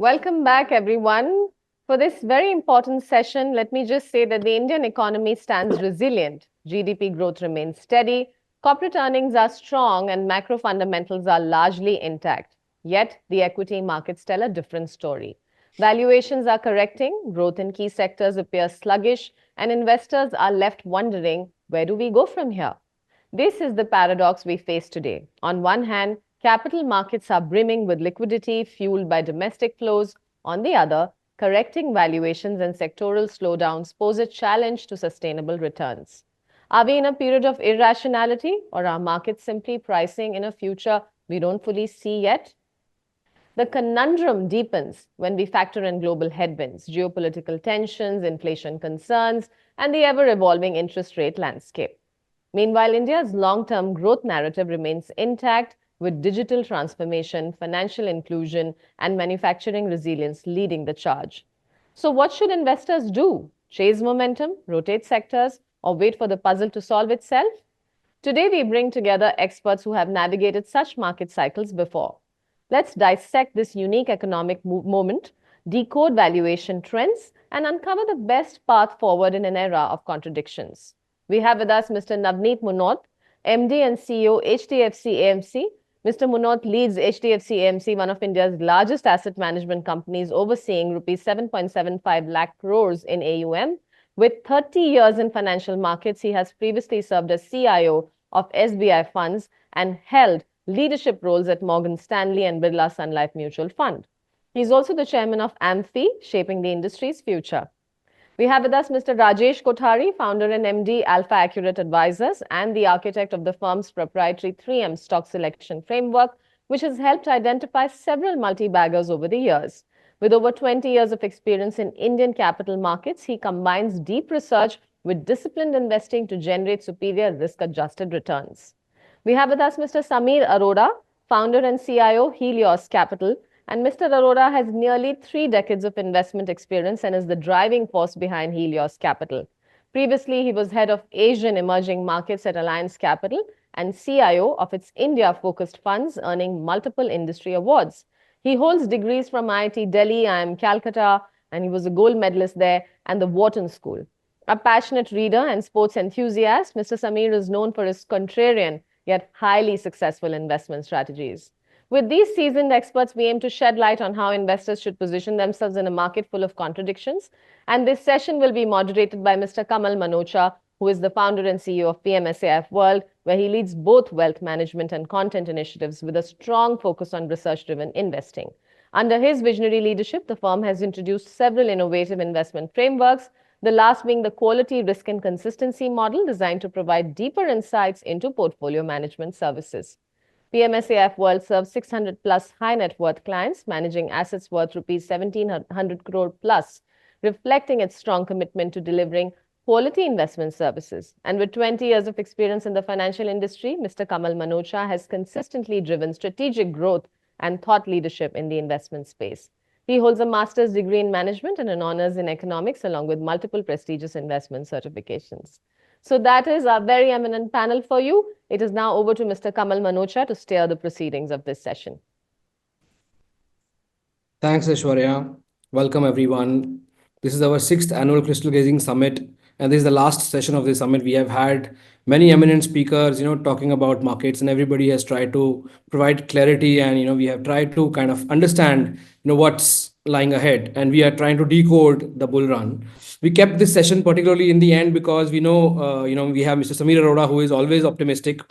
Welcome back, everyone. For this very important session, let me just say that the Indian economy stands resilient. GDP growth remains steady, corporate earnings are strong, and macro fundamentals are largely intact. Yet, the equity markets tell a different story. Valuations are correcting, growth in key sectors appears sluggish, and investors are left wondering, where do we go from here? This is the paradox we face today. On one hand, capital markets are brimming with liquidity fueled by domestic flows. On the other, correcting valuations and sectoral slowdowns pose a challenge to sustainable returns. Are we in a period of irrationality, or are markets simply pricing in a future we don't fully see yet? The conundrum deepens when we factor in global headwinds, geopolitical tensions, inflation concerns, and the ever evolving interest rate landscape. Meanwhile, India's long term growth narrative remains intact, with digital transformation, financial inclusion, and manufacturing resilience leading the charge. So, what should investors do? Chase momentum, rotate sectors, or wait for the puzzle to solve itself? Today, we bring together experts who have navigated such market cycles before. Let's dissect this unique economic moment, decode valuation trends, and uncover the best path forward in an era of contradictions. We have with us Mr. Navneet Munot, MD and CEO, HDFC AMC. Mr. Munot leads HDFC AMC, one of India's largest asset management companies, overseeing rupees 7.75 lakh crores in AUM. With 30 years in financial markets, he has previously served as CIO of SBI Funds and held leadership roles at Morgan Stanley and Birla Sun Life Mutual Fund. He's also the chairman of AMFI, shaping the industry's future. We have with us Mr. Rajesh Kothari, founder and MD, Alpha Accurate Advisors, and the architect of the firm's proprietary 3M stock selection framework, which has helped identify several multi-baggers over the years. With over 20 years of experience in Indian capital markets, he combines deep research with disciplined investing to generate superior risk-adjusted returns. We have with us Mr. Samir Arora, founder and CIO, Helios Capital, and Mr. Arora has nearly 3 decades of investment experience and is the driving force behind Helios Capital. Previously, he was head of Asian emerging markets at Alliance Capital and CIO of its India-focused funds, earning multiple industry awards. He holds degrees from IIT Delhi, IIM Calcutta, and he was a gold medalist there, and the Wharton School. A passionate reader and sports enthusiast, Mr. Samir is known for his contrarian yet highly successful investment strategies. With these seasoned experts, we aim to shed light on how investors should position themselves in a market full of contradictions. And this session will be moderated by Mr. Kamal Manocha, who is the founder and CEO of PMS AIF World, where he leads both wealth management and content initiatives with a strong focus on research-driven investing. Under his visionary leadership, the firm has introduced several innovative investment frameworks, the last being the quality, risk, and consistency model designed to provide deeper insights into portfolio management services. PMS AIF World serves 600 plus high net worth clients, managing assets worth rupees 1700 crore plus, reflecting its strong commitment to delivering quality investment services. And with 20 years of experience in the financial industry, Mr. Kamal Manocha has consistently driven strategic growth and thought leadership in the investment space. He holds a master's degree in management and an honors in economics, along with multiple prestigious investment certifications. So that is our very eminent panel for you. It is now over to Mr. Kamal Manocha to steer the proceedings of this session. Thanks, Aishwarya. Welcome, everyone. This is our 6th annual Crystal Gazing Summit, and this is the last session of this summit. We have had many eminent speakers, talking about markets, and everybody has tried to provide clarity, and we have tried to kind of understand, what's lying ahead, and we are trying to decode the bull run. We kept this session particularly in the end because we know, we have Mr. Samir Arora, who is always optimistic,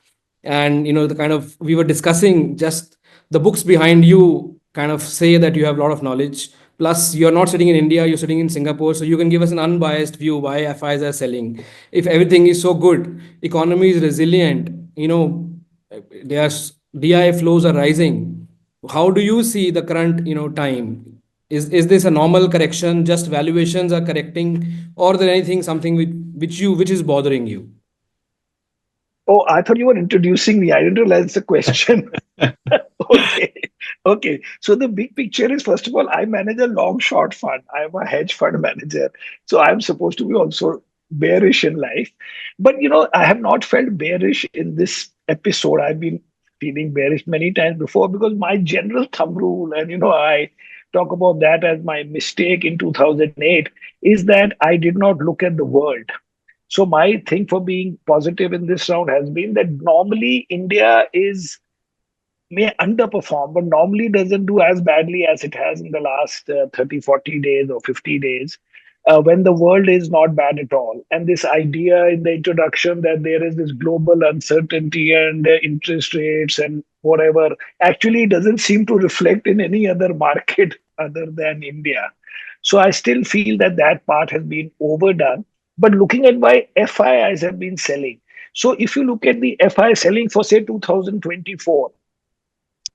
and the kind of we were discussing just the books behind you kind of say that you have a lot of knowledge. Plus, you're not sitting in India, you're sitting in Singapore, so you can give us an unbiased view why FIs are selling. If everything is so good, economy is resilient, there's DI flows are rising. How do you see the current, time? Is this a normal correction? Just valuations are correcting, or there anything something which is bothering you? Oh, I thought you were introducing me. I didn't realize it's a question. Okay. Okay. So the big picture is, first of all, I manage a long short fund. I'm a hedge fund manager. So I'm supposed to be also bearish in life. But, I have not felt bearish in this episode. I've been feeling bearish many times before because my general thumb rule, and, I talk about that as my mistake in 2008, is that I did not look at the world. So my thing for being positive in this round has been that normally India is may underperform, but normally doesn't do as badly as it has in the last 30, 40 days or 50 days, when the world is not bad at all. And this idea in the introduction that there is this global uncertainty and interest rates and whatever actually doesn't seem to reflect in any other market other than India. So I still feel that that part has been overdone. But looking at why FIIs have been selling. So if you look at the FI selling for say 2024,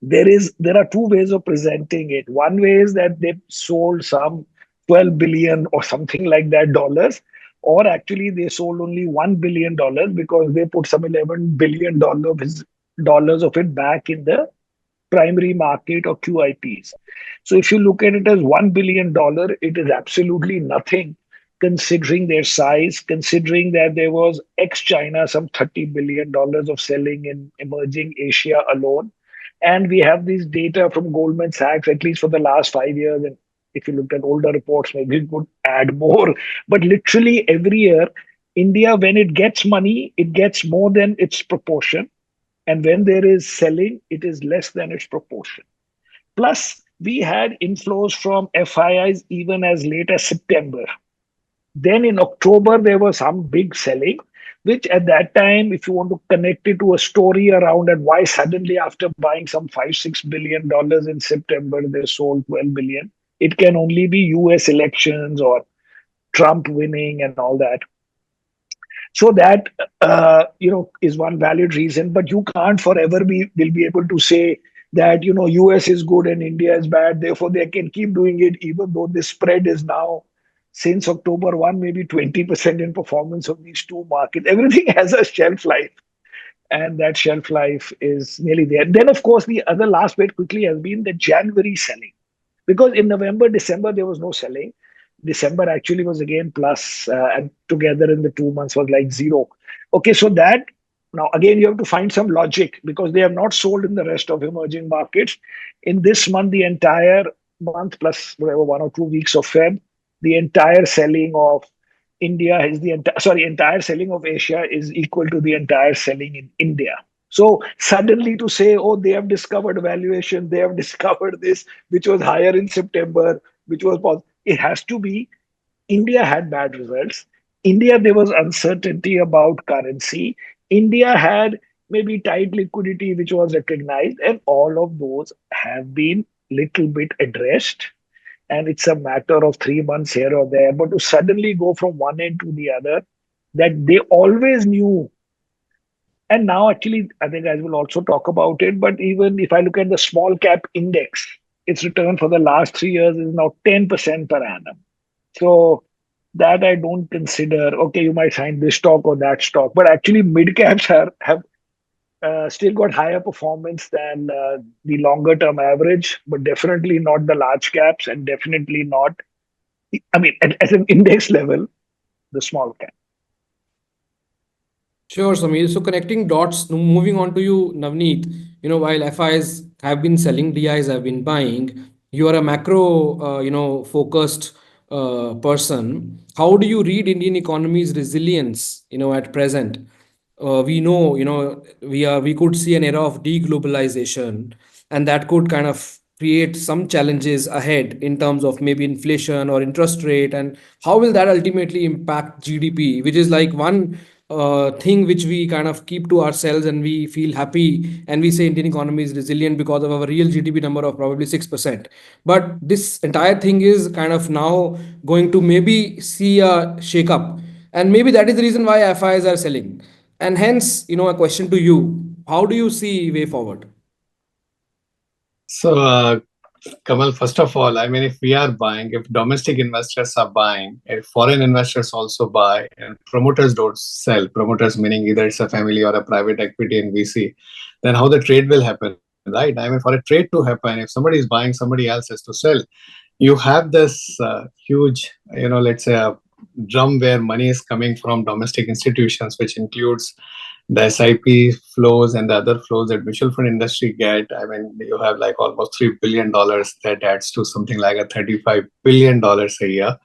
there are two ways of presenting it. One way is that they sold some 12 billion or something like that dollars, or actually they sold only $1 billion because they put some $11 billion of it back in the primary market or QIPs. So if you look at it as $1 billion, it is absolutely nothing considering their size, considering that there was ex China some $30 billion of selling in emerging Asia alone. And we have these data from Goldman Sachs, at least for the last 5 years. And if you looked at older reports, maybe we could add more. But literally every year, India, when it gets money, it gets more than its proportion. And when there is selling, it is less than its proportion. Plus, we had inflows from FIIs even as late as September. Then in October, there was some big selling, which at that time, if you want to connect it to a story around and why suddenly after buying some $5-6 billion in September, they sold 12 billion, it can only be US elections or Trump winning and all that. So that is one valid reason, but you can't forever will be able to say that US is good and India is bad. Therefore, they can keep doing it, even though the spread is now since October 1, maybe 20% in performance of these two markets. Everything has a shelf life, and that shelf life is nearly there. Then, of course, the other last bit quickly has been the January selling, because in November, December, there was no selling. December actually was again plus, and together in the 2 months was like zero. Okay, so that now again you have to find some logic because they have not sold in the rest of emerging markets. In this month, the entire month plus whatever 1 or 2 weeks of Feb, the entire selling of India is entire selling of Asia is equal to the entire selling in India. So suddenly to say, oh, they have discovered valuation, they have discovered this, which was higher in September, which was positive. It has to be India had bad results. India, there was uncertainty about currency. India had maybe tight liquidity, which was recognized, and all of those have been little bit addressed. And it's a matter of 3 months here or there. But to suddenly go from one end to the other, that they always knew. And now, actually, I think I will also talk about it. But even if I look at the small cap index, its return for the last 3 years is now 10% per annum. So that I don't consider, okay, you might find this stock or that stock, but actually mid caps have still got higher performance than the longer term average, but definitely not the large caps and definitely not, I mean, at an index level, the small cap. Sure, Samir. So connecting dots, moving on to you, Navneet, while FIs have been selling, DIs have been buying, you are a macro, focused person. How do you read Indian economy's resilience, at present? We know, we could see an era of deglobalization, and that could kind of create some challenges ahead in terms of maybe inflation or interest rate, and how will that ultimately impact GDP, which is like one thing which we kind of keep to ourselves and we feel happy and we say Indian economy is resilient because of our real GDP number of probably 6%. But this entire thing is kind of now going to maybe see a shake up, and maybe that is the reason why FIs are selling. And hence, a question to you: how do you see way forward? So, Kamal, first of all, I mean, if we are buying, if domestic investors are buying, if foreign investors also buy, and promoters don't sell, promoters meaning either it's a family or a private equity and VC, then how the trade will happen, right? I mean, for a trade to happen, if somebody is buying, somebody else has to sell. You have this huge, let's say, a drum where money is coming from domestic institutions, which includes the SIP flows and the other flows that mutual fund industry get, I mean, you have like almost $3 billion that adds to something like a $35 billion a year.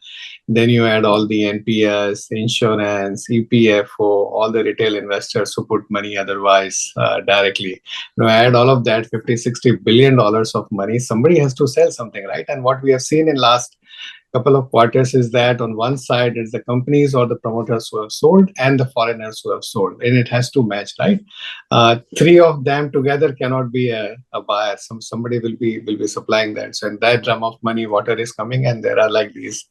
Then you add all the NPS, insurance, EPFO, all the retail investors who put money otherwise directly. Now add all of that, 50, $60 billion of money. Somebody has to sell something, right? And what we have seen in last couple of quarters is that on one side it's the companies or the promoters who have sold and the foreigners who have sold, and it has to match, right? Three of them together cannot be a buyer. Somebody will be supplying that. So in that drum of money, water is coming, and there are like these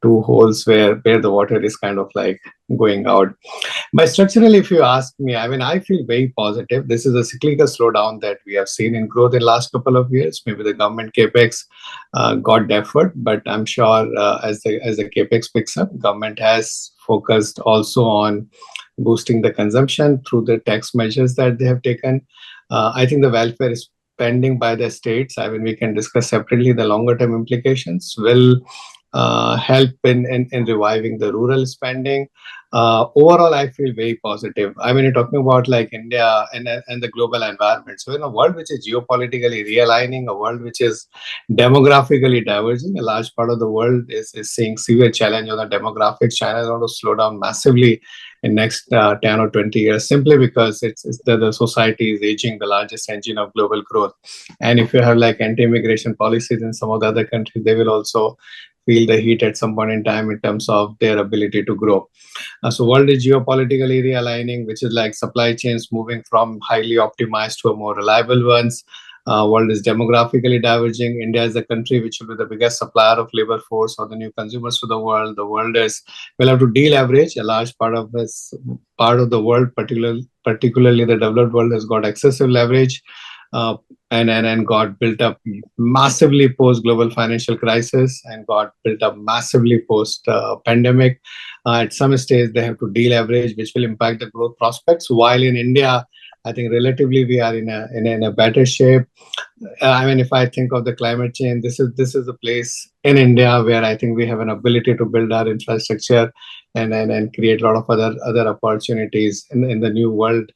two holes where the water is kind of like going out. But structurally, if you ask me, I mean, I feel very positive. This is a cyclical slowdown that we have seen in growth in last couple of years. Maybe the government capex got deferred, but I'm sure as the capex picks up, government has focused also on boosting the consumption through the tax measures that they have taken. I think the welfare spending by the states, I mean, we can discuss separately the longer term implications, will help in reviving the rural spending. Overall, I feel very positive. I mean, you're talking about like India and the global environment. So in a world which is geopolitically realigning, a world which is demographically diverging, a large part of the world is seeing severe challenge on the demographics. China is going to slow down massively in next 10 or 20 years, simply because it's the society is aging, the largest engine of global growth. And if you have like anti-immigration policies in some of the other countries, they will also feel the heat at some point in time in terms of their ability to grow. So world is geopolitically realigning, which is like supply chains moving from highly optimized to a more reliable ones. World is demographically diverging. India is the country which will be the biggest supplier of labor force or the new consumers to the world. The world will have to deleverage. A large part of this part of the world, particularly the developed world, has got excessive leverage. And got built up massively post global financial crisis and got built up massively post pandemic. At some stage, they have to deleverage, which will impact the growth prospects. While in India, I think relatively we are in a better shape. I mean, if I think of the climate change, this is a place in India where I think we have an ability to build our infrastructure and create a lot of other opportunities in the new world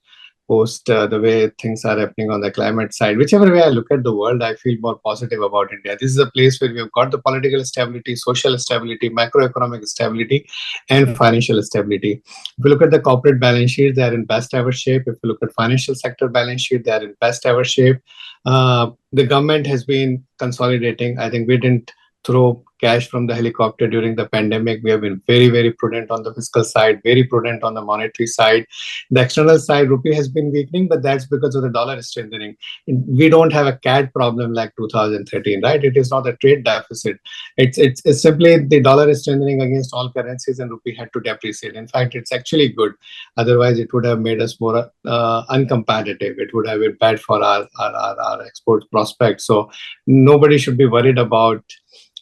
post the way things are happening on the climate side. Whichever way I look at the world, I feel more positive about India. This is a place where we have got the political stability, social stability, macroeconomic stability, and financial stability. If you look at the corporate balance sheet, they are in best ever shape. If you look at financial sector balance sheet, they are in best ever shape. The government has been consolidating. I think we didn't throw cash from the helicopter during the pandemic. We have been very, very prudent on the fiscal side, very prudent on the monetary side. The external side, rupee has been weakening, but that's because of the dollar strengthening. We don't have a CAD problem like 2013, right? It is not a trade deficit. It's simply the dollar is strengthening against all currencies and rupee had to depreciate. In fact, it's actually good. Otherwise, it would have made us more uncompetitive. It would have been bad for our export prospects. So nobody should be worried about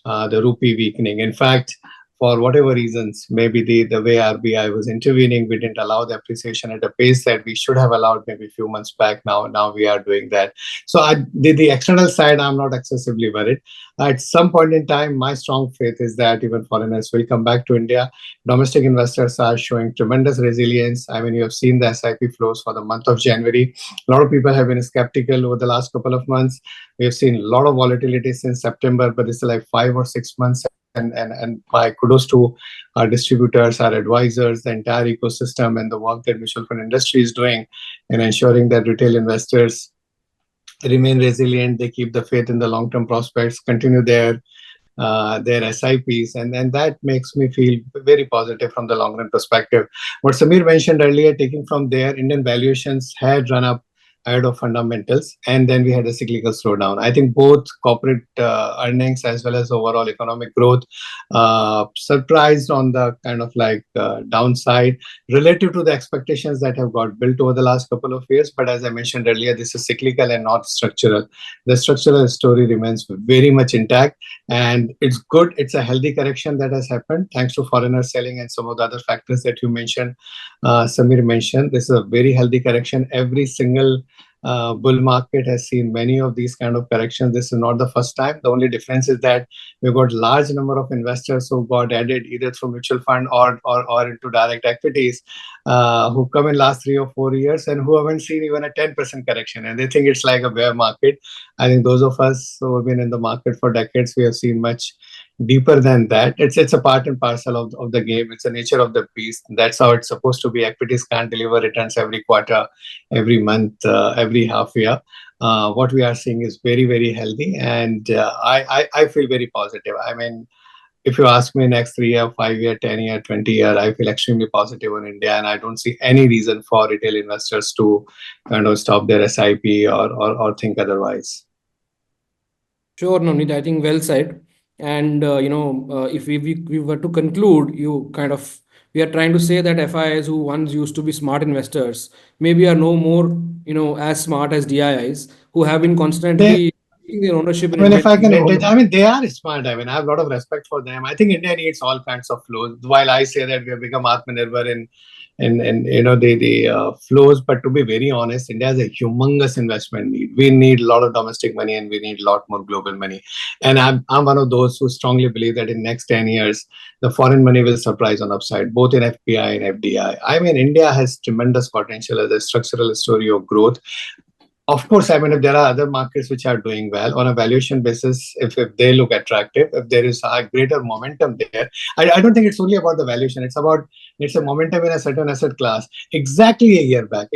the rupee weakening. In fact, for whatever reasons, maybe the way RBI was intervening, we didn't allow the appreciation at a pace that we should have allowed maybe a few months back. Now we are doing that. So the external side, I'm not excessively worried. At some point in time, my strong faith is that even foreigners will come back to India. Domestic investors are showing tremendous resilience. I mean, you have seen the SIP flows for the month of January. A lot of people have been skeptical over the last couple of months. We have seen a lot of volatility since September, but it's like 5 or 6 months. And my kudos to our distributors, our advisors, the entire ecosystem, and the work that mutual fund industry is doing in ensuring that retail investors remain resilient. They keep the faith in the long-term prospects, continue their SIPs, and that makes me feel very positive from the long-run perspective. What Samir mentioned earlier, taking from there, Indian valuations had run up ahead of fundamentals, and then we had a cyclical slowdown. I think both corporate earnings as well as overall economic growth surprised on the kind of like downside relative to the expectations that have got built over the last couple of years. But as I mentioned earlier, this is cyclical and not structural. The structural story remains very much intact, and it's good. It's a healthy correction that has happened thanks to foreigner selling and some of the other factors that you mentioned, Samir mentioned. This is a very healthy correction. Every single bull market has seen many of these kind of corrections. This is not the first time. The only difference is that we've got large number of investors who got added either through mutual fund or into direct equities, who come in last 3 or 4 years and who haven't seen even a 10% correction, and they think it's like a bear market. I think those of us who have been in the market for decades, we have seen much deeper than that. It's a part and parcel of the game. It's the nature of the beast. That's how it's supposed to be. Equities can't deliver returns every quarter, every month, every half year. What we are seeing is very, very healthy, and I feel very positive. I mean, if you ask me next 3 year, 5 year, 10 year, 20 year, I feel extremely positive on India, and I don't see any reason for retail investors to kind of stop their SIP or think otherwise. Sure, Navneet, I think well said. And if we were to conclude, we are trying to say that FIIs who once used to be smart investors maybe are no more as smart as DIIs who have been constantly taking their ownership in I mean, if I can India. I mean, they are smart. I mean, I have a lot of respect for them. I think India needs all kinds of flows. While I say that we have become Atmanirbhar in the flows, but to be very honest, India has a humongous investment need. We need a lot of domestic money, and we need a lot more global money. And I'm one of those who strongly believe that in next 10 years, the foreign money will surprise on upside, both in FPI and FDI. I mean, India has tremendous potential as a structural story of growth. Of course, I mean, if there are other markets which are doing well on a valuation basis, if they look attractive, if there is a greater momentum there, I don't think it's only about the valuation. It's a momentum in a certain asset class. Exactly a year back,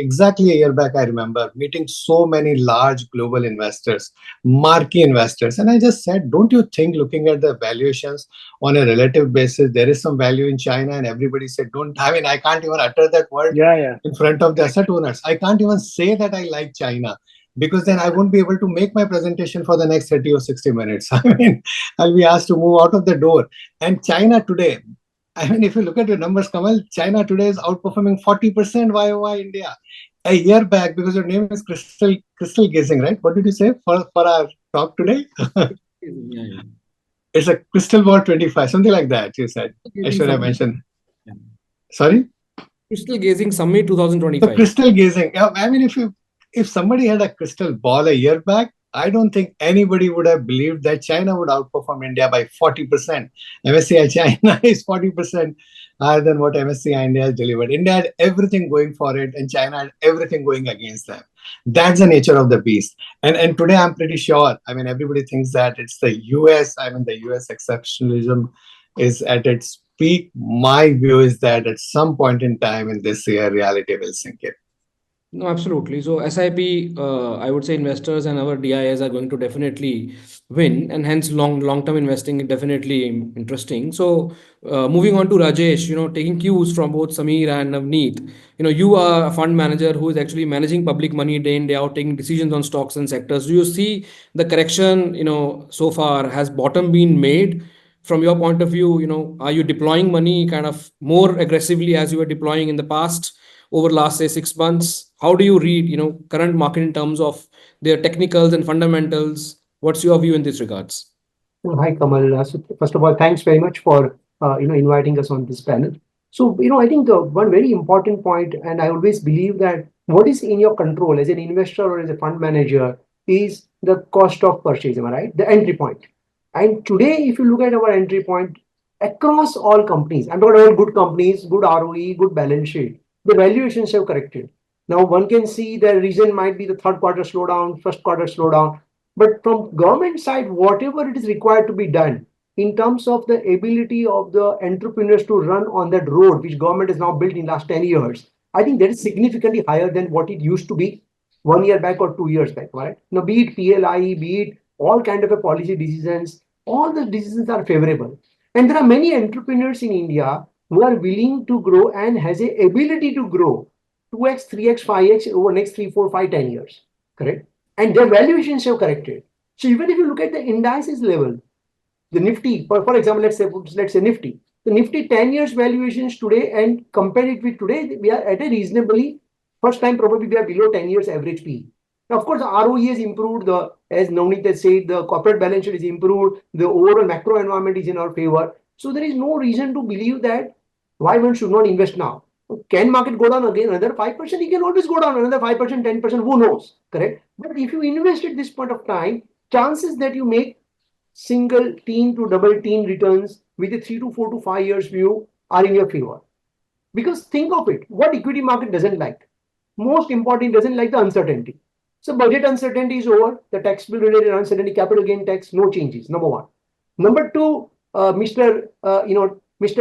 I remember meeting so many large global investors, marquee investors. And I just said, don't you think looking at the valuations on a relative basis, there is some value in China? And everybody said, I can't even utter that word in front of the asset owners. I can't even say that I like China, because then I won't be able to make my presentation for the next 30 or 60 minutes. I mean, I'll be asked to move out of the door. And China today, I mean, if you look at your numbers, Kamal, China today is outperforming 40% YOY India. A year back, because your name is crystal gazing, right? What did you say for our talk today? Yeah. It's a crystal ball 25, something like that, you said. I should have mentioned. Yeah. Sorry? Crystal Gazing Summit 2025. The crystal gazing. I mean, if somebody had a crystal ball a year back, I don't think anybody would have believed that China would outperform India by 40%. MSCI China is 40% higher than what MSCI India has delivered. India had everything going for it, and China had everything going against them. That's the nature of the beast. And today, I'm pretty sure, I mean, everybody thinks that it's the US. I mean, the US exceptionalism is at its peak. My view is that at some point in time in this year, reality will sink in. No, absolutely. So SIP, I would say investors and our DIs are going to definitely win, and hence long-term investing is definitely interesting. So moving on to Rajesh, taking cues from both Samir and Navneet, you are a fund manager who is actually managing public money day in, day out, taking decisions on stocks and sectors. Do you see the correction, so far has bottom been made? From your point of view, are you deploying money kind of more aggressively as you were deploying in the past over last, say, 6 months? How do you read, current market in terms of their technicals and fundamentals? What's your view in this regards? Hi, Kamal. So first of all, thanks very much for inviting us on this panel. So, I think one very important point, and I always believe that what is in your control as an investor or as a fund manager is the cost of purchase, am I right? The entry point. And today, if you look at our entry point across all companies, I'm talking about good companies, good ROE, good balance sheet, the valuations have corrected. Now, one can see the reason might be the third quarter slowdown, first quarter slowdown. But from government side, whatever it is required to be done in terms of the ability of the entrepreneurs to run on that road, which government has now built in last 10 years, I think that is significantly higher than what it used to be 1 year back or 2 years back, right? Now, be it PLI, be it all kind of a policy decisions, all the decisions are favorable. And there are many entrepreneurs in India who are willing to grow and has a ability to grow 2x, 3x, 5x over next 3, 4, 5, 10 years, correct? And their valuations have corrected. So even if you look at the indices level, the Nifty, for example, let's say Nifty, the Nifty 10 years valuations today and compare it with today, we are at a reasonably, first time probably we are below 10 years average P. Now, of course, the ROE has improved, as Navneet has said, the corporate balance sheet is improved, the overall macro environment is in our favor. So there is no reason to believe that why one should not invest now. Can market go down again another 5%? It can always go down another 5%, 10%, who knows, correct? But if you invest at this point of time, chances that you make single teen to double teen returns with a 3 to 4 to 5 years view are in your favor. Because think of it, what equity market doesn't like? Most important, doesn't like the uncertainty. So budget uncertainty is over, the tax bill related uncertainty, capital gain tax, no changes, number one. Number two, Mr.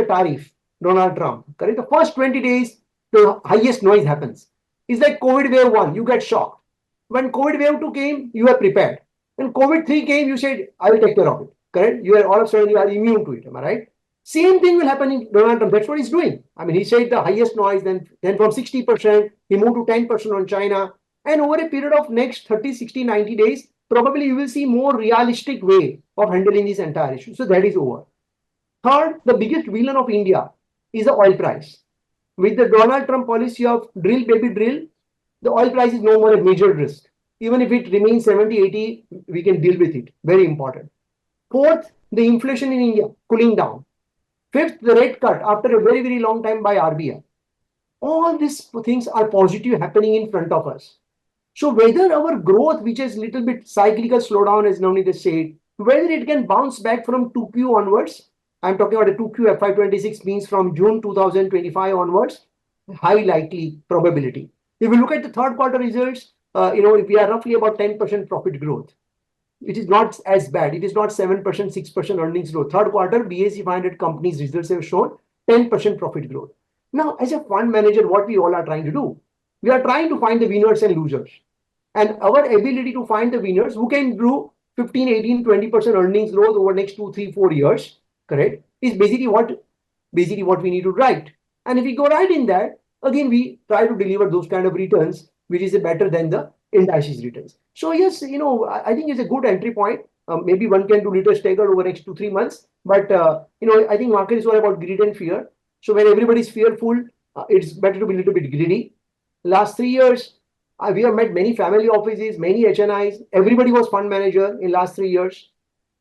Tariff, Donald Trump, correct? The first 20 days, the highest noise happens. It's like COVID wave 1, you get shocked. When COVID wave 2 came, you were prepared. When COVID 3 came, you said, I will take care of it, correct? You are all of a sudden, you are immune to it, am I right? Same thing will happen in Donald Trump. That's what he's doing. I mean, he said the highest noise, then from 60%, he moved to 10% on China. And over a period of next 30, 60, 90 days, probably you will see more realistic way of handling this entire issue. So that is over. Third, the biggest villain of India is the oil price. With the Donald Trump policy of drill, baby, drill, the oil price is no more a major risk. Even if it remains 70, 80, we can deal with it. Very important. Fourth, the inflation in India cooling down. Fifth, the rate cut after a very, very long time by RBI. All these things are positive happening in front of us. So whether our growth, which is little bit cyclical slowdown, as Navneet said, whether it can bounce back from 2Q onwards, I'm talking about a 2Q FY26 means from June 2025 onwards, high likely probability. If we look at the third quarter results, if we are roughly about 10% profit growth, it is not as bad. It is not 7%, 6% earnings growth. Third quarter, BSE 500 companies results have shown 10% profit growth. Now, as a fund manager, what we all are trying to do, we are trying to find the winners and losers. And our ability to find the winners who can do 15, 18, 20% earnings growth over next 2, 3, 4 years, correct, is basically what we need to write. And if we go right in that, again, we try to deliver those kind of returns, which is better than the indices returns. So yes, I think it's a good entry point. Maybe one can do little stagger over next 2, 3 months. But, I think market is all about greed and fear. So when everybody is fearful, it's better to be a little bit greedy. Last 3 years, we have met many family offices, many HNIs. Everybody was fund manager in last 3 years.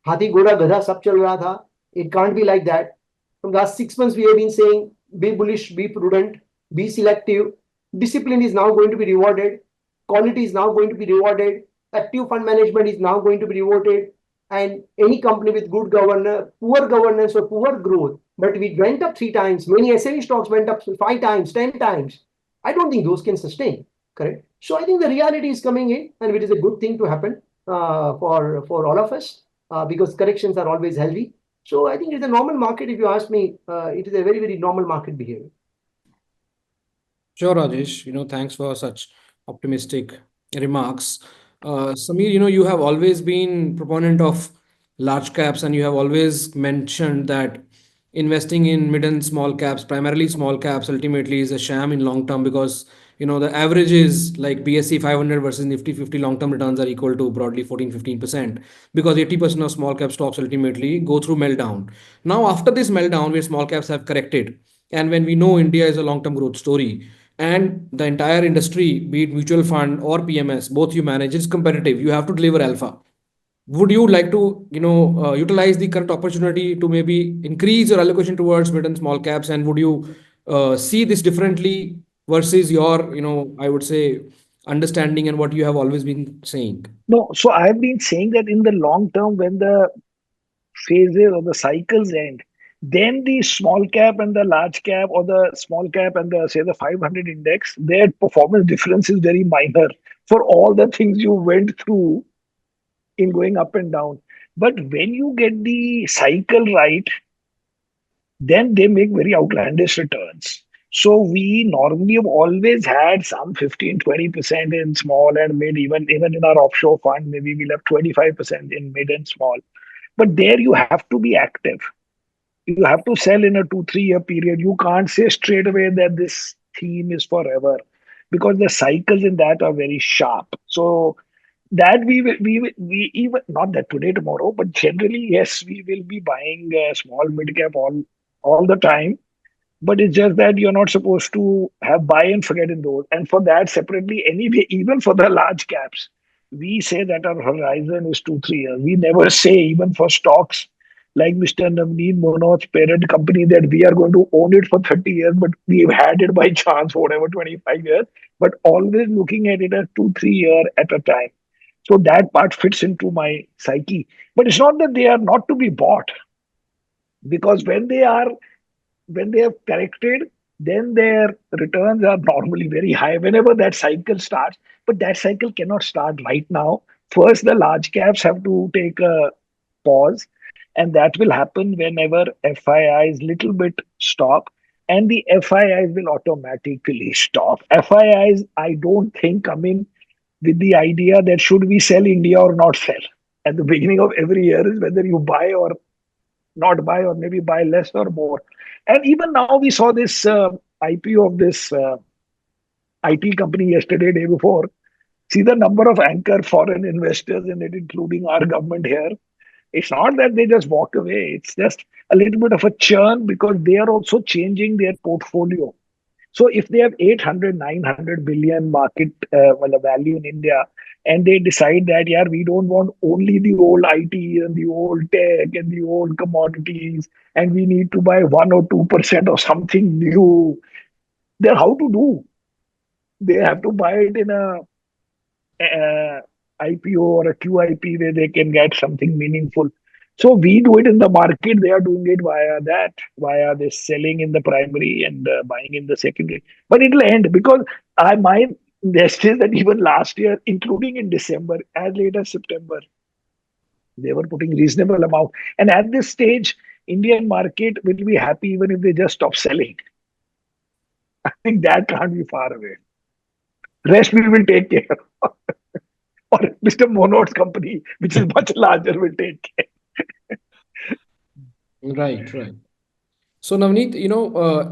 Hathi, Goda, Gadha, sab chal raha tha. It can't be like that. From last 6 months, we have been saying, be bullish, be prudent, be selective. Discipline is now going to be rewarded. Quality is now going to be rewarded. Active fund management is now going to be rewarded. And any company with good governance, poor governance or poor growth, but we went up 3 times. Many SME stocks went up 5 times, 10 times. I don't think those can sustain. Correct. So I think the reality is coming in, and it is a good thing to happen for all of us because corrections are always healthy. So I think it's a normal market. If you ask me, it is a very, very normal market behavior. Sure, Rajesh. Thanks for such optimistic remarks. Samir, you have always been proponent of large caps, and you have always mentioned that investing in mid and small caps, primarily small caps, ultimately is a sham in long term because the averages like BSE 500 versus Nifty 50 long-term returns are equal to broadly 14-15% because 80% of small cap stocks ultimately go through meltdown. Now, after this meltdown, where small caps have corrected, and when we know India is a long-term growth story, and the entire industry, be it mutual fund or PMS, both you manage, is competitive. You have to deliver alpha. Would you like to, utilize the current opportunity to maybe increase your allocation towards mid and small caps? And would you see this differently versus your, I would say, understanding and what you have always been saying? No, so I've been saying that in the long term, when the phases or the cycles end, then the small cap and the large cap, or the small cap and the 500 index, their performance difference is very minor for all the things you went through in going up and down. But when you get the cycle right, then they make very outlandish returns. So we normally have always had some 15-20% in small and mid, even in our offshore fund, maybe we'll have 25% in mid and small. But there you have to be active. You have to sell in a 2-3 year period. You can't say straight away that this theme is forever because the cycles in that are very sharp. So that we even, not that today, tomorrow, but generally, yes, we will be buying small mid cap all the time. But it's just that you're not supposed to have buy and forget in those. And for that separately, anyway, even for the large caps, we say that our horizon is 2-3 years. We never say, even for stocks, like Mr. Navneet Munot's parent company, that we are going to own it for 30 years, but we've had it by chance, whatever, 25 years, but always looking at it as 2, 3 years at a time. So that part fits into my psyche. But it's not that they are not to be bought, because when they have corrected, then their returns are normally very high whenever that cycle starts. But that cycle cannot start right now. First, the large caps have to take a pause, and that will happen whenever FIIs little bit stop, and the FIIs will automatically stop. FIIs, I don't think, come in with the idea that should we sell India or not sell. At the beginning of every year is whether you buy or not buy, or maybe buy less or more. And even now, we saw this IPO of this IT company yesterday, day before. See the number of anchor foreign investors in it, including our government here. It's not that they just walk away. It's just a little bit of a churn, because they are also changing their portfolio. So if they have 800, 900 billion market value in India, and they decide that, yeah, we don't want only the old IT and the old tech and the old commodities, and we need to buy 1 or 2% of something new, then how to do? They have to buy it in a IPO or a QIP where they can get something meaningful. So we do it in the market. They are doing it via this selling in the primary and buying in the secondary. But it'll end, because my guess is that even last year, including in December, as late as September, they were putting reasonable amount. And at this stage, Indian market will be happy even if they just stop selling. I think that can't be far away. Rest we will take care of. Or Mr. Monot's company, which is much larger, will take care. Right, right. So Navneet,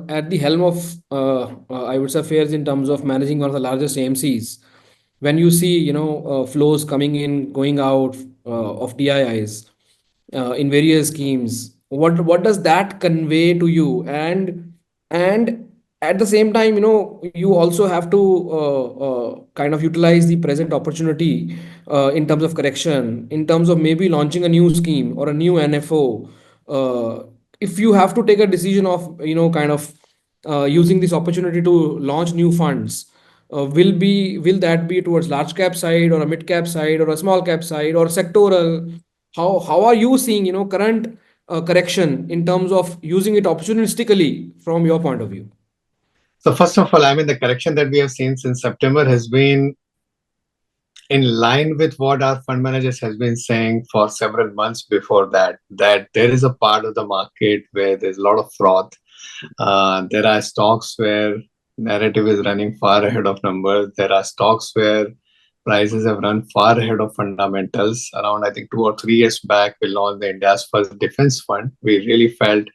at the helm of, I would say, affairs in terms of managing one of the largest AMCs, when you see, flows coming in, going out of DIIs in various schemes, what does that convey to you? And at the same time, you also have to kind of utilize the present opportunity in terms of correction, in terms of maybe launching a new scheme or a new NFO. If you have to take a decision of, kind of using this opportunity to launch new funds, will that be towards large cap side or a mid cap side or a small cap side or sectoral? How are you seeing, current correction in terms of using it opportunistically from your point of view? So first of all, the correction that we have seen since September has been in line with what our fund managers has been saying for several months before that there is a part of the market where there's a lot of froth. There are stocks where narrative is running far ahead of numbers. There are stocks where prices have run far ahead of fundamentals. Around, I think, 2 or 3 years back, we launched the India's first defense fund. We really felt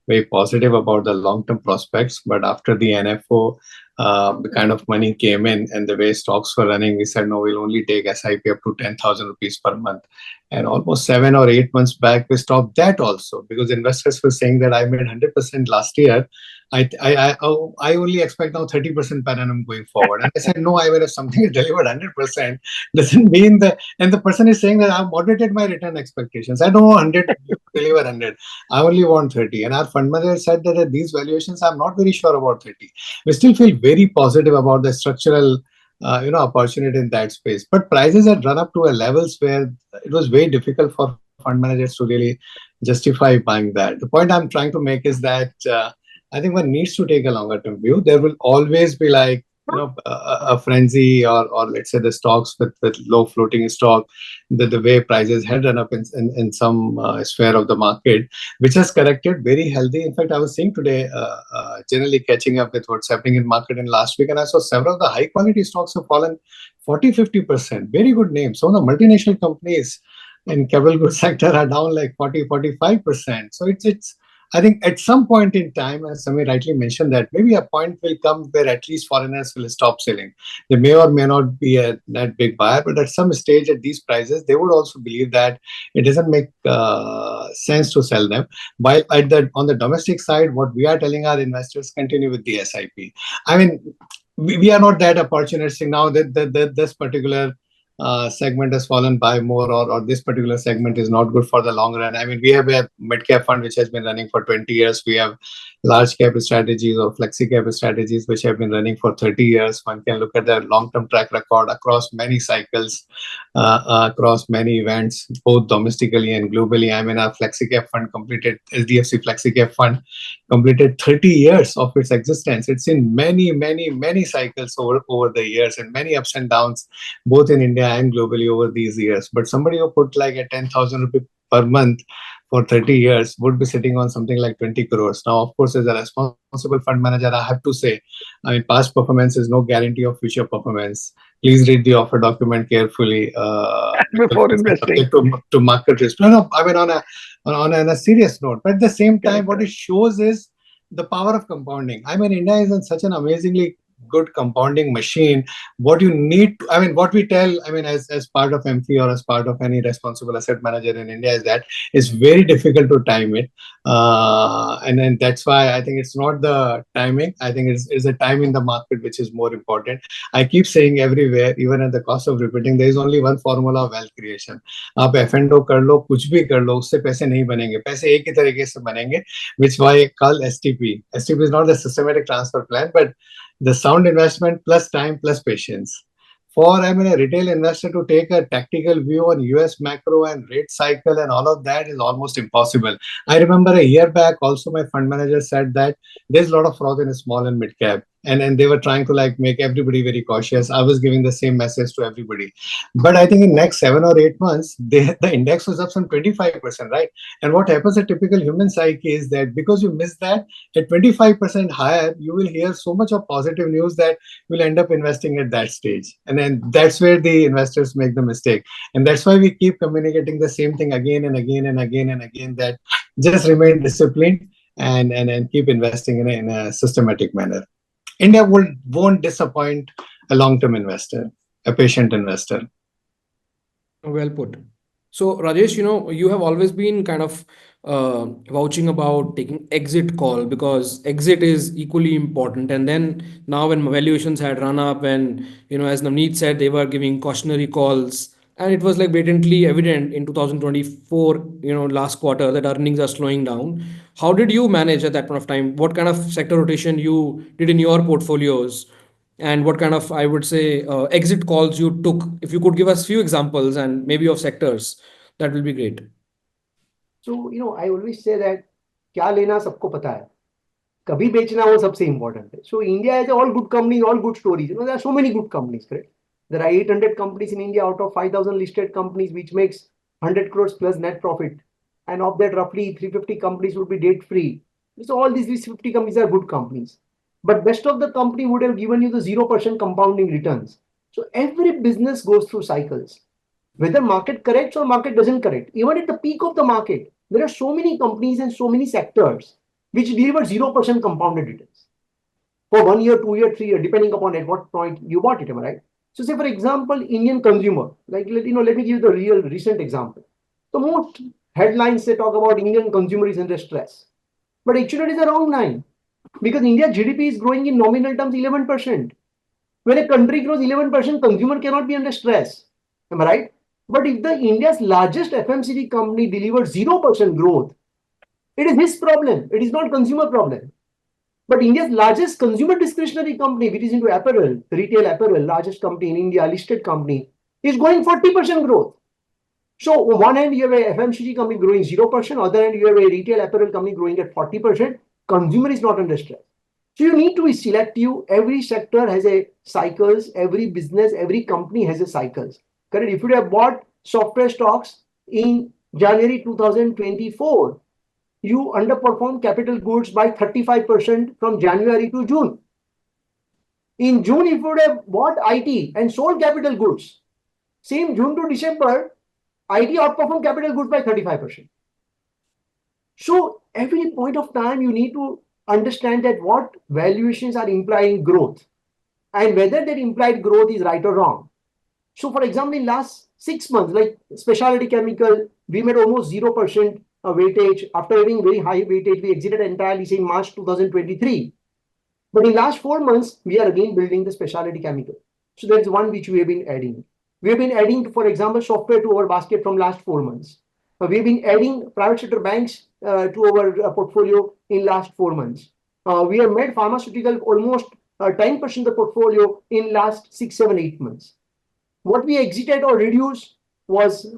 very positive about the long-term prospects. But after the NFO, the kind of money came in and the way stocks were running, we said, no, we'll only take SIP up to 10,000 rupees per month. And almost 7 or 8 months back, we stopped that also, because investors were saying that I made 100% last year. I only expect now 30% per annum going forward. And I said, no, if something is delivered 100%, doesn't mean that. And the person is saying that I've moderated my return expectations. I don't want 100 deliver 100. I only want 30. And our fund manager said that at these valuations, I'm not very sure about 30. We still feel very positive about the structural opportunity in that space. But prices had run up to a levels where it was very difficult for fund managers to really justify buying that. The point I'm trying to make is that I think one needs to take a longer term view. There will always be a frenzy or let's say the stocks with low floating stock, the way prices had run up in some sphere of the market, which has corrected very healthy. In fact, I was seeing today, generally catching up with what's happening in market in last week, and I saw several of the high quality stocks have fallen 40-50%. Very good names. Some of the multinational companies in capital goods sector are down like 40-45%. So it's I think at some point in time, as Samir rightly mentioned, that maybe a point will come where at least foreigners will stop selling. They may or may not be a net big buyer, but at some stage at these prices, they would also believe that it doesn't make sense to sell them. While on the domestic side, what we are telling our investors, continue with the SIP. We are not that opportunistic now that this particular segment has fallen by more, or this particular segment is not good for the long run. I mean, we have a mid-cap fund which has been running for 20 years. We have large cap strategies or flexi cap strategies which have been running for 30 years. One can look at their long-term track record across many cycles, across many events, both domestically and globally. I mean, our flexi cap fund completed, SDFC flexi cap fund completed 30 years of its existence. It's in many cycles over the years, and many ups and downs, both in India and globally over these years. But somebody who put like a 10,000 rupee per month for 30 years would be sitting on something like 20 crores. Now, of course, as a responsible fund manager, I have to say, I mean, past performance is no guarantee of future performance. Please read the offer document carefully. Before investing. To market risk. No, I mean, on a serious note. But at the same time, what it shows is the power of compounding. I mean, India is in such an amazingly good compounding machine. What you need to, I mean, what we tell, I mean, as part of MFI or as part of any responsible asset manager in India is that it's very difficult to time it. And then that's why I think it's not the timing. I think it's a time in the market which is more important. I keep saying everywhere, even at the cost of repeating, there is only one formula of wealth creation. आप F&O कर लो, कुछ भी कर लो, उससे पैसे नहीं बनेंगे. पैसे एक ही तरीके से बनेंगे, which why I call STP. STP is not the systematic transfer plan, but the sound investment plus time plus patience. For I mean a retail investor to take a tactical view on US macro and rate cycle and all of that is almost impossible. I remember a year back also my fund manager said that there's a lot of fraud in small and mid cap, and they were trying to like make everybody very cautious. I was giving the same message to everybody, but I think in next 7 or 8 months the index was up some 25%, right? And what happens a typical human psyche is that because you miss that at 25% higher, you will hear so much of positive news that you'll end up investing at that stage. And then that's where the investors make the mistake. And that's why we keep communicating the same thing again and again and again and again, that just remain disciplined and keep investing in a systematic manner. India won't disappoint a long-term investor, a patient investor. Well put. So, Rajesh, you have always been kind of vouching about taking exit call because exit is equally important. And then now when valuations had run up and, as Navneet said, they were giving cautionary calls. And it was like blatantly evident in 2024, last quarter that earnings are slowing down. How did you manage at that point of time? What kind of sector rotation you did in your portfolios? And what kind of, I would say, exit calls you took? If you could give us few examples and maybe of sectors, that will be great. So, I always say that क्या लेना सबको पता है, कभी बेचना वो सबसे important है. So India has all good companies, all good stories. There are so many good companies, correct? There are 800 companies in India out of 5,000 listed companies, which makes 100 crores plus net profit. And of that, roughly 350 companies would be debt free. So all these 50 companies are good companies. But best of the company would have given you the 0% compounding returns. So every business goes through cycles. Whether market corrects or market doesn't correct. Even at the peak of the market, there are so many companies and so many sectors which deliver 0% compounded returns for 1 year, 2 year, 3 year, depending upon at what point you bought it, am I right? So say, for example, Indian consumer, like, let me give you the real recent example. So most headlines they talk about Indian consumer is under stress, but actually it is a wrong line because India's GDP is growing in nominal terms 11%. When a country grows 11%, consumer cannot be under stress, am I right? But if the India's largest FMCG company delivers 0% growth, it is his problem. It is not consumer problem. But India's largest consumer discretionary company, which is into apparel, retail apparel, largest company in India, listed company, is going 40% growth. So on one hand, you have a FMCG company growing 0%, other hand, you have a retail apparel company growing at 40%. Consumer is not under stress. So you need to be selective. Every sector has a cycles. Every business, every company has a cycles. Correct? If you have bought software stocks in January 2024, you underperformed capital goods by 35% from January to June. In June, if you would have bought IT and sold capital goods, same June to December, IT outperformed capital goods by 35%. So every point of time, you need to understand that what valuations are implying growth and whether that implied growth is right or wrong. So for example, in last 6 months, like specialty chemical, we made almost 0% weightage. After having very high weightage, we exited entirely in March 2023. But in last 4 months, we are again building the specialty chemical. So that's one which we have been adding. We have been adding, for example, software to our basket from last 4 months. We have been adding private sector banks to our portfolio in last 4 months. We have made pharmaceutical almost 10% of the portfolio in last 6, 7, 8 months. What we exited or reduced was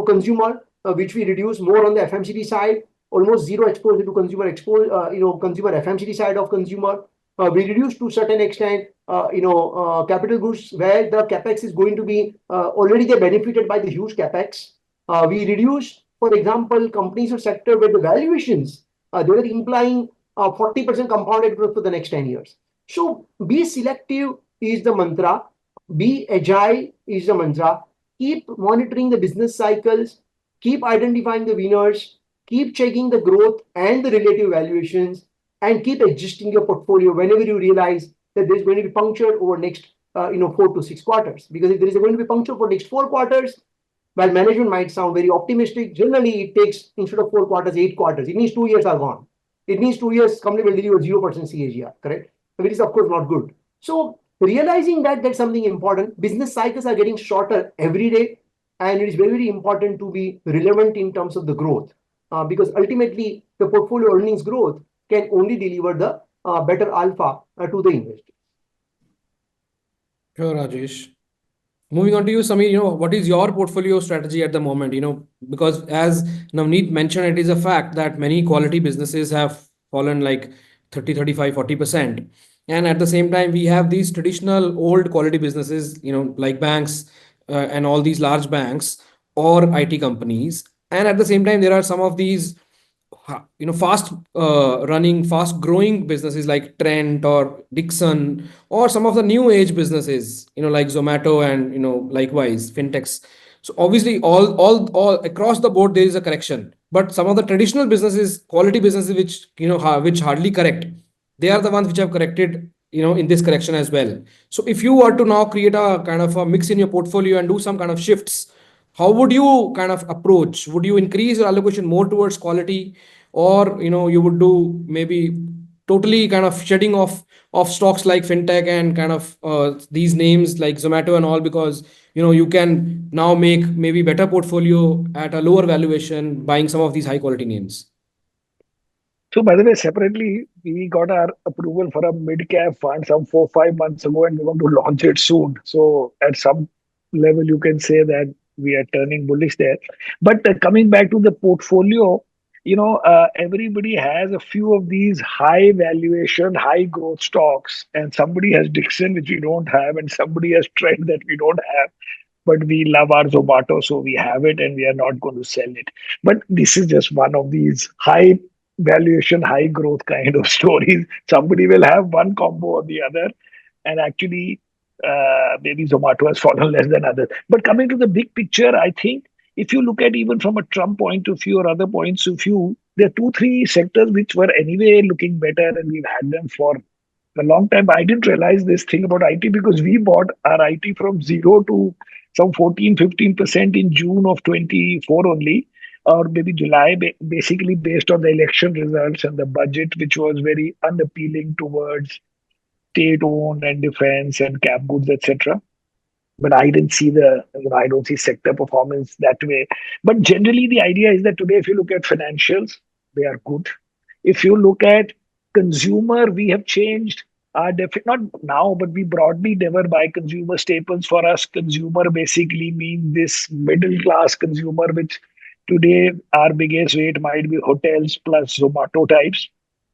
consumer, which we reduced more on the FMCG side, almost zero exposure to consumer consumer FMCG side of consumer. We reduced to certain extent, capital goods where the capex is going to be already they benefited by the huge capex. We reduced, for example, companies or sector where the valuations they were implying 40% compounded growth for the next 10 years. So be selective is the mantra. Be agile is the mantra. Keep monitoring the business cycles. Keep identifying the winners. Keep checking the growth and the relative valuations, and keep adjusting your portfolio whenever you realize that there's going to be puncture over next 4 to 6 quarters. Because if there is going to be puncture for next 4 quarters, while management might sound very optimistic, generally it takes, instead of 4 quarters, 8 quarters. It means 2 years are gone. It means 2 years company will deliver 0% CAGR, correct? Which is of course not good. So realizing that that's something important. Business cycles are getting shorter every day, and it is very, very important to be relevant in terms of the growth, because ultimately the portfolio earnings growth can only deliver the better alpha to the investors. Sure, Rajesh. Moving on to you, Samir, what is your portfolio strategy at the moment? Because as Navneet mentioned, it is a fact that many quality businesses have fallen like 30, 35, 40%. And at the same time, we have these traditional old quality businesses, like banks and all these large banks or IT companies. And at the same time, there are some of these fast running, fast growing businesses like Trent or Dixon, or some of the new age businesses, like Zomato and likewise fintechs. So obviously all across the board there is a correction, but some of the traditional businesses, quality businesses, which which hardly correct, they are the ones which have corrected in this correction as well. So if you were to now create a kind of a mix in your portfolio and do some kind of shifts, how would you kind of approach? Would you increase your allocation more towards quality, or you would do maybe totally kind of shedding of stocks like fintech and kind of these names like Zomato and all, because you can now make maybe better portfolio at a lower valuation buying some of these high quality names? So, by the way, separately, we got our approval for a mid-cap fund some 4, 5 months ago, and we're going to launch it soon. So, at some level, you can say that we are turning bullish there. But coming back to the portfolio, everybody has a few of these high valuation, high growth stocks, and somebody has Dixon, which we don't have, and somebody has Trend that we don't have. But we love our Zomato, so we have it, and we are not going to sell it. But this is just one of these high valuation, high growth kind of stories. Somebody will have one combo or the other, and actually, maybe Zomato has fallen less than others. But coming to the big picture, I think if you look at even from a Trump point of view or other points of view, there are 2, 3 sectors which were anyway looking better, and we've had them for a long time. I didn't realize this thing about IT because we bought our IT from zero to some 14, 15% in June of 24 only, or maybe July, basically based on the election results and the budget, which was very unappealing towards state-owned and defense and cap goods, etc. But I didn't see I don't see sector performance that way. But generally, the idea is that today, if you look at financials, they are good. If you look at consumer, we have changed our not now, but we broadly never buy consumer staples. For us, consumer basically means this middle class consumer, which today our biggest weight might be hotels plus Zomato types.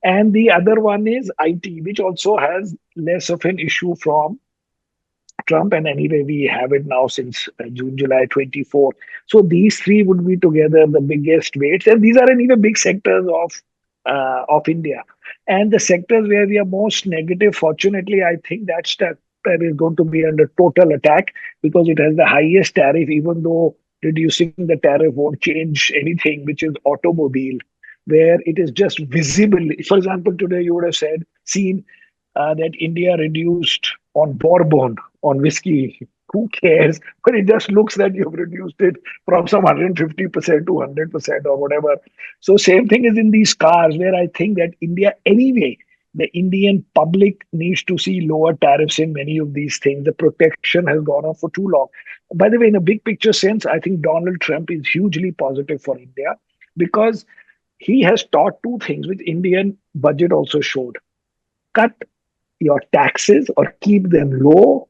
And the other one is IT, which also has less of an issue from Trump. And anyway, we have it now since June, July 24. So these three would be together the biggest weights. And these are in even big sectors of India. And the sectors where we are most negative, fortunately, I think that sector is going to be under total attack because it has the highest tariff, even though reducing the tariff won't change anything, which is automobile, where it is just visible. For example, today you would have seen that India reduced on bourbon, on whiskey. Who cares? But it just looks that you've reduced it from some 150% to 100% or whatever. So same thing is in these cars, where I think that India anyway The Indian public needs to see lower tariffs in many of these things. The protection has gone on for too long. By the way, in a big picture sense, I think Donald Trump is hugely positive for India because he has taught two things, which Indian budget also showed. Cut your taxes or keep them low.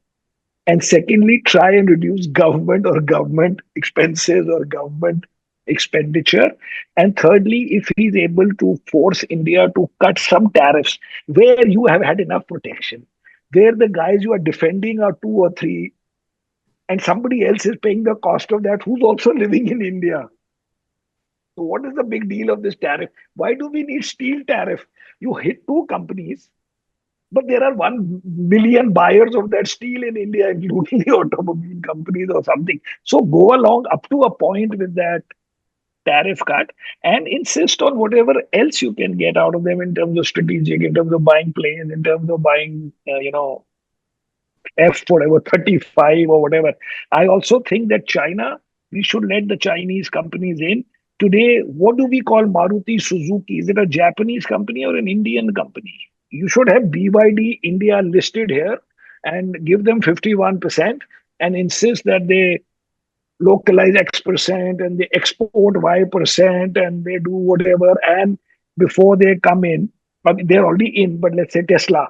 And secondly, try and reduce government expenses or government expenditure. And thirdly, if he's able to force India to cut some tariffs where you have had enough protection, where the guys you are defending are two or three, and somebody else is paying the cost of that who's also living in India. So what is the big deal of this tariff? Why do we need steel tariff? You hit two companies, but there are 1 million buyers of that steel in India, including the automobile companies or something. So go along up to a point with that tariff cut and insist on whatever else you can get out of them in terms of strategic, in terms of buying planes, in terms of buying, F whatever 35 or whatever. I also think that China, we should let the Chinese companies in. Today, what do we call Maruti Suzuki? Is it a Japanese company or an Indian company? You should have BYD India listed here and give them 51% and insist that they localize X% and they export Y% and they do whatever. And before they come in, but they're already in, but let's say Tesla,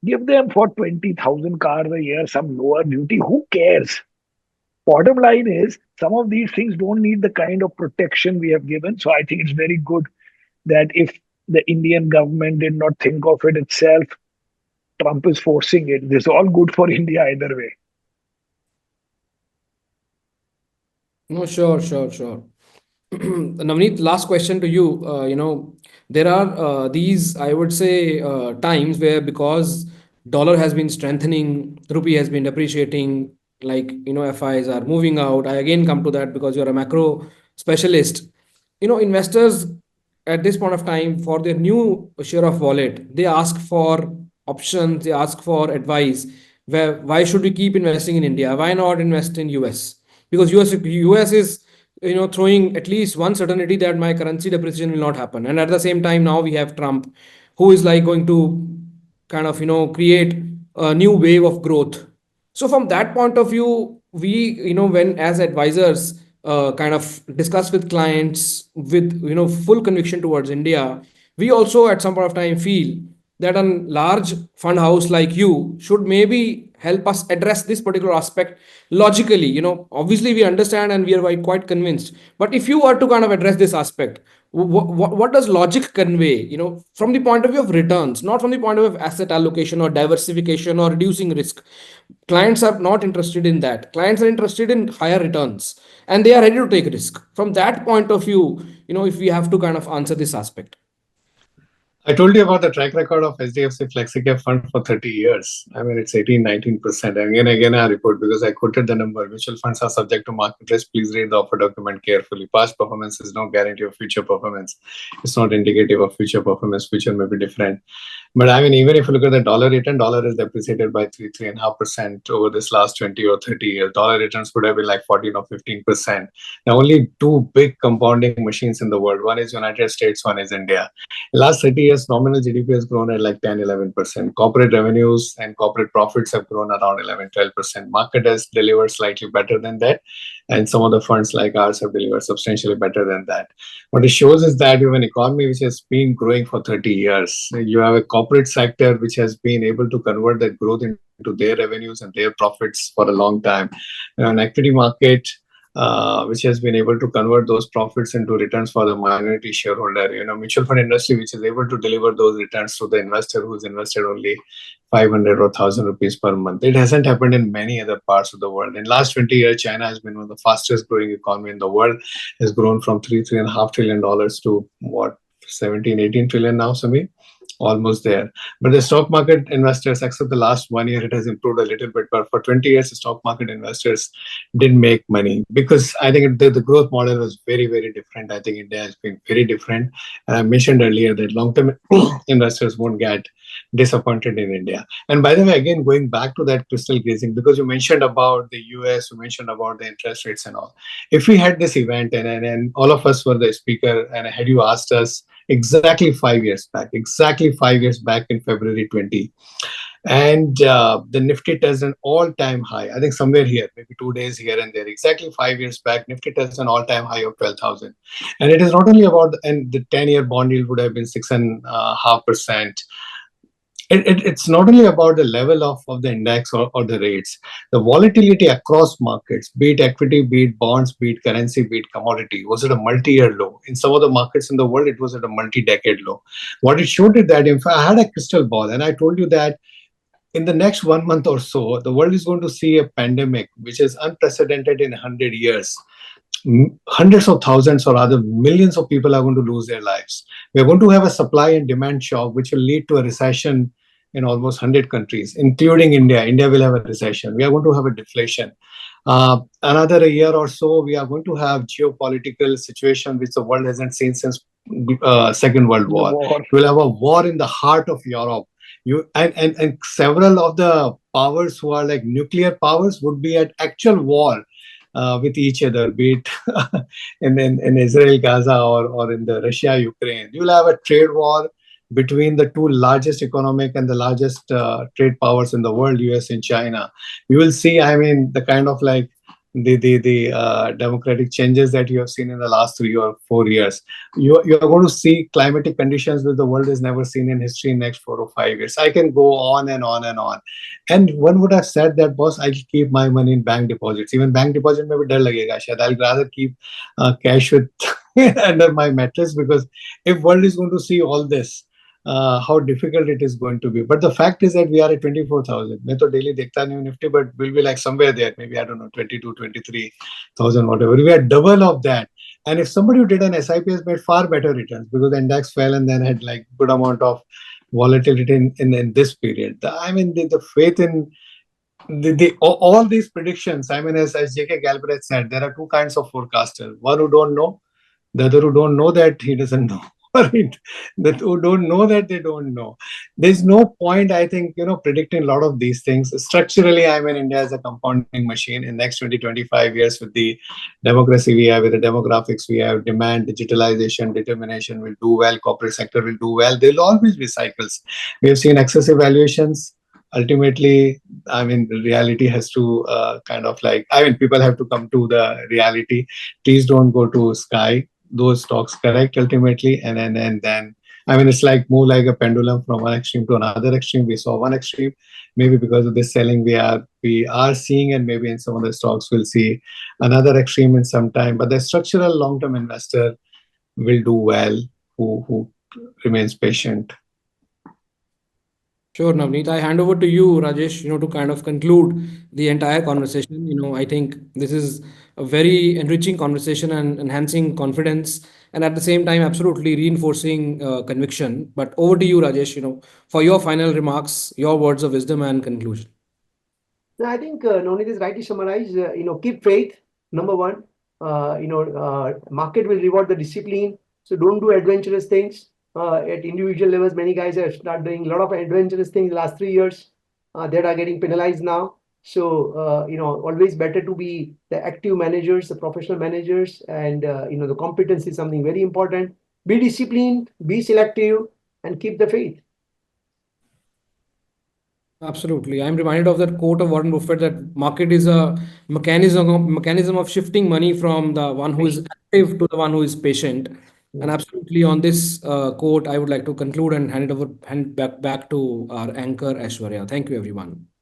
give them for 20,000 cars a year some lower duty. Who cares? Bottom line is, some of these things don't need the kind of protection we have given. So I think it's very good that if the Indian government did not think of it itself, Trump is forcing it. This is all good for India either way. No, sure. Navneet, last question to you. There are these, I would say, times where because dollar has been strengthening, rupee has been depreciating, like, FIs are moving out. I again come to that because you're a macro specialist. Investors at this point of time for their new share of wallet, they ask for options, they ask for advice. Why should we keep investing in India? Why not invest in US? Because US is throwing at least one certainty that my currency depreciation will not happen, and at the same time now we have Trump, who is like going to kind of create a new wave of growth. So from that point of view, we when as advisors kind of discuss with clients with full conviction towards India, we also at some point of time feel that a large fund house like you should maybe help us address this particular aspect logically. Obviously we understand and we are quite convinced, but if you were to kind of address this aspect, what does logic convey, from the point of view of returns, not from the point of view of asset allocation or diversification or reducing risk? Clients are not interested in that. Clients are interested in higher returns and they are ready to take risk. From that point of view, if we have to kind of answer this aspect. I told you about the track record of HDFC FlexiCap Fund for 30 years. I mean, it's 18-19%. And again, I report because I quoted the number. Mutual funds are subject to market risk. Please read the offer document carefully. Past performance is no guarantee of future performance. It's not indicative of future performance. Future may be different. But I mean, even if you look at the dollar return, dollar is depreciated by 3.5% over this last 20 or 30 years. Dollar returns would have been like 14 or 15%. Now, only two big compounding machines in the world. One is United States, one is India. Last 30 years, nominal GDP has grown at like 10-11%. Corporate revenues and corporate profits have grown around 11-12%. Market has delivered slightly better than that. And some of the funds like ours have delivered substantially better than that. What it shows is that you have an economy which has been growing for 30 years. You have a corporate sector which has been able to convert that growth into their revenues and their profits for a long time. An equity market which has been able to convert those profits into returns for the minority shareholder. Mutual fund industry which is able to deliver those returns to the investor who's invested only 500 or 1,000 rupees per month. It hasn't happened in many other parts of the world. In the last 20 years, China has been one of the fastest growing economy in the world. Has grown from $3.5 trillion to what, 17-18 trillion now, Samir? Almost there. But the stock market investors, except the last 1 year, it has improved a little bit. But for 20 years, the stock market investors didn't make money because I think the growth model was very, very different. I think India has been very different. And I mentioned earlier that long-term investors won't get disappointed in India. And by the way, again, going back to that crystal gazing, because you mentioned about the US, you mentioned about the interest rates and all. If we had this event and all of us were the speaker and had you asked us exactly 5 years back, in February 20. And the Nifty touched an all-time high. I think somewhere here, maybe 2 days here and there. Exactly 5 years back, Nifty touched an all-time high of 12,000. And it is not only about, and the 10-year bond yield would have been 6.5%. It's not only about the level of the index or the rates. The volatility across markets, be it equity, be it bonds, be it currency, be it commodity, was at a multi-year low. In some of the markets in the world, it was at a multi-decade low. What it showed is that, in fact, I had a crystal ball, and I told you that in the next 1 month or so, the world is going to see a pandemic which is unprecedented in 100 years. Hundreds of thousands, or rather millions of people are going to lose their lives. We are going to have a supply and demand shock which will lead to a recession in almost 100 countries, including India. India will have a recession. We are going to have a deflation. Another year or so, we are going to have geopolitical situation which the world hasn't seen since Second World War. We'll have a war in the heart of Europe. And several of the powers who are like nuclear powers would be at actual war with each other, be it in Israel, Gaza, or in the Russia, Ukraine. You'll have a trade war between the two largest economic and the largest trade powers in the world, US and China. You will see, I mean, the kind of like the democratic changes that you have seen in the last 3 or 4 years. You are going to see climatic conditions which the world has never seen in history in next 4 or 5 years. I can go on and on and on. And one would have said that, boss, I'll keep my money in bank deposits. Even bank deposit may be dar lagega. I'll rather keep cash with under my mattress, because if world is going to see all this, how difficult it is going to be. But the fact is that we are at 24,000. मैं तो daily देखता नहीं हूँ Nifty, but we'll be like somewhere there, maybe, I don't know, 22, 23,000, whatever. We are double of that. And if somebody who did an SIP has made far better returns, because the index fell and then had like good amount of volatility in this period. I mean, the faith in all these predictions, I mean, as J.K. Galbraith said, there are two kinds of forecasters. One who don't know, the other who don't know that he doesn't know. That who don't know that they don't know. There's no point, I think, predicting a lot of these things. Structurally, I mean, India is a compounding machine. In next 20, 25 years, with the democracy we have, with the demographics we have, demand, digitalization, determination will do well, corporate sector will do well. There'll always be cycles. We have seen excessive valuations. Ultimately, I mean, the reality has to people have to come to the reality. Please don't go to sky. Those stocks correct ultimately, and then I mean, it's like more like a pendulum from one extreme to another extreme. We saw one extreme, maybe because of this selling we are seeing, and maybe in some of the stocks we'll see another extreme in some time. But the structural long-term investor will do well, who remains patient. Sure, Navneet. I hand over to you, Rajesh, to kind of conclude the entire conversation. I think this is a very enriching conversation and enhancing confidence, and at the same time, absolutely reinforcing conviction. But over to you, Rajesh, for your final remarks, your words of wisdom and conclusion. I think Navneet is rightly summarized. Keep faith. Number one, market will reward the discipline. So don't do adventurous things. At individual levels, many guys have started doing a lot of adventurous things the last 3 years that are getting penalized now. So, always better to be the active managers, the professional managers, and, the competence is something very important. Be disciplined, be selective, and keep the faith. Absolutely. I'm reminded of that quote of Warren Buffett that market is a mechanism of shifting money from the one who is active to the one who is patient. And absolutely on this quote, I would like to conclude and hand back to our anchor, Aishwarya. Thank you, everyone.